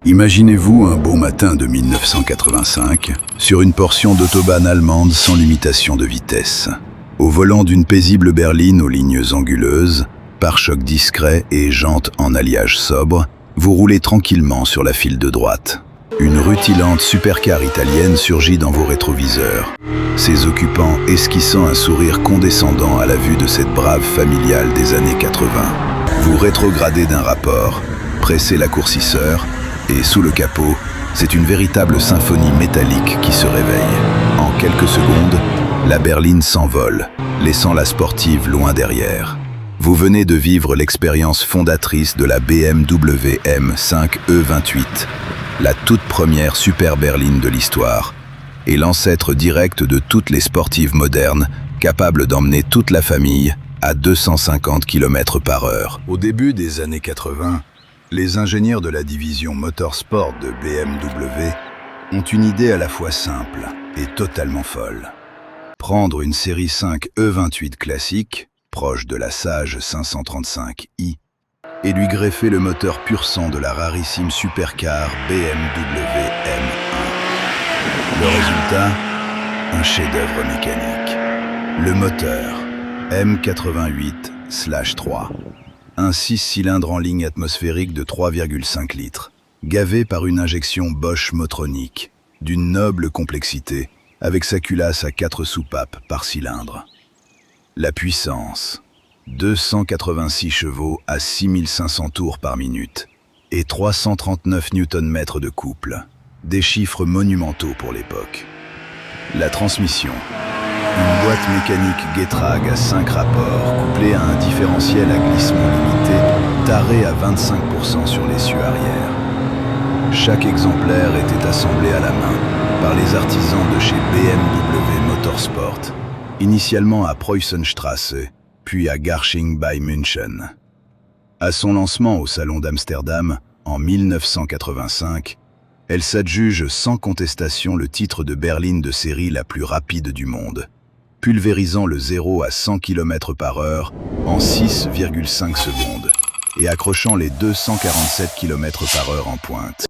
Imaginez-vous un beau matin de 1985, sur une portion d'autobahn allemande sans limitation de vitesse. Au volant d'une paisible berline aux lignes anguleuses, pare-chocs discrets et jantes en alliage sobre, vous roulez tranquillement sur la file de droite. Une rutilante supercar italienne surgit dans vos rétroviseurs, ses occupants esquissant un sourire condescendant à la vue de cette brave familiale des années 80. Vous rétrogradez d'un rapport, pressez l'accourcisseur, et sous le capot, c'est une véritable symphonie métallique qui se réveille. En quelques secondes, la berline s'envole, laissant la sportive loin derrière. Vous venez de vivre l'expérience fondatrice de la BMW M5 E28, la toute première super berline de l'histoire, et l'ancêtre direct de toutes les sportives modernes, capables d'emmener toute la famille à 250 km/h. Au début des années 80, les ingénieurs de la division Motorsport de BMW ont une idée à la fois simple et totalement folle. Prendre une série 5 E28 classique, proche de la Sage 535i, et lui greffer le moteur pur sang de la rarissime supercar BMW M1. Le résultat, un chef-d'œuvre mécanique. Le moteur M88/3. Un 6 cylindres en ligne atmosphérique de 3,5 litres, gavé par une injection Bosch Motronic, d'une noble complexité, avec sa culasse à 4 soupapes par cylindre. La puissance, 286 chevaux à 6500 tours par minute, et 339 Nm de couple, des chiffres monumentaux pour l'époque. La transmission, une boîte mécanique Getrag à 5 rapports, couplée à un différentiel à glissement limité, taré à 25% sur l'essieu arrière. Chaque exemplaire était assemblé à la main par les artisans de chez BMW Motorsport, initialement à Preußenstraße, puis à Garching bei München. À son lancement au Salon d'Amsterdam, en 1985, elle s'adjuge sans contestation le titre de berline de série la plus rapide du monde, pulvérisant le 0 à 100 km/h en 6,5 secondes et accrochant les 247 km/h en pointe.